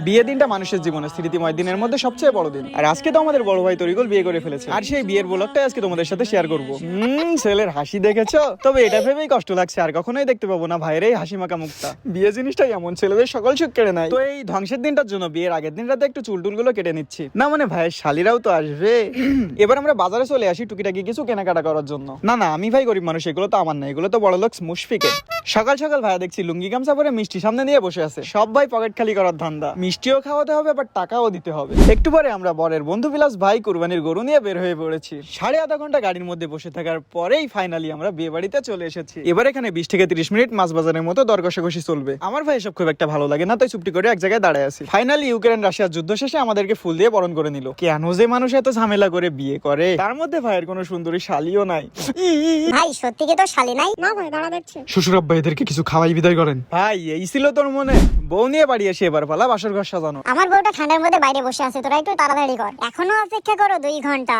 বিয়ে দিনটা মানুষের জীবনে স্মৃতিময় দিনের মধ্যে সবচেয়ে বড় দিন। আর আজকে তো আমাদের বড় ভাই তরিকুল বিয়ে করে ফেলেছে, আর সেই বিয়ের ব্লগটাই আজকে তোমাদের সাথে শেয়ার করবো। ছেলের হাসি দেখেছো? তবে এটা ভেবেই কষ্ট লাগছে, আর কখনোই দেখতে পাবো না ভাইয়ের এই হাসি মাখা মুখটা। বিয়ে জিনিসটাই এমন, ছেলেদের সকল সুখ কেড়ে নেয়। তো এই ধ্বংসের দিনটার জন্য বিয়ের আগের দিন রাতে একটু চুল টুল গুলো কেটে নিচ্ছি। না মানে ভাইয়ের শালিরাও তো আসবে। এবার আমরা বাজারে চলে আসি টুকিটাকি কিছু কেনাকাটা করার জন্য। না আমি ভাই গরিব মানুষ, এগুলো তো আমার না, এগুলো তো বড় লোক মুশফিকের। সকাল সকাল ভাইয়া দেখছি লুঙ্গি গামছা পরে মিষ্টি সামনে নিয়ে বসে আছে। সব ভাই পকেট খালি করার ধান্দা, মিষ্টিও খাওয়াতে হবে আবার টাকাও দিতে হবে। একটু পরে আমরা বরের বন্ধু বিলাস ভাই কুরবানির গরু নিয়ে বের হয়ে পড়েছি। 6.5 ঘন্টা গাড়ির মধ্যে বসে থাকার পরেই ফাইনালি আমরা বিয়ে বাড়িতে চলে এসেছি। এবার এখানে 20 থেকে 30 মিনিট মাছ বাজারের মতো দর কষাকষি চলবে। আমার ভাই এসব খুব একটা ভালো লাগে না, তাই চুপটি করে এক জায়গায় দাঁড়ায় আছি। ফাইনালি ইউক্রেন রাশিয়ার যুদ্ধ শেষে আমাদেরকে ফুল দিয়ে বরণ করে নিল। কেন যে মানুষ এত ঝামেলা করে বিয়ে করে, তার মধ্যে ভাইয়ের কোনো সুন্দরী শালিও নাই। ভাই সত্যি কি তোর শালি নাই? না ভাই দাঁড়া দেখছি। শ্বশুর আব্বা এদেরকে কিছু খাওয়াই বিদায় করেন। ভাই এই ছিল তোর মনে? বউ নিয়ে বাড়ি এসে এবার পালা বাসর ঘর সাজানো। আমার বউটা ঠান্ডার মধ্যে বাইরে বসে আছে, তোরা একটু তাড়াতাড়ি কর। এখনো অপেক্ষা করো 2 ঘন্টা।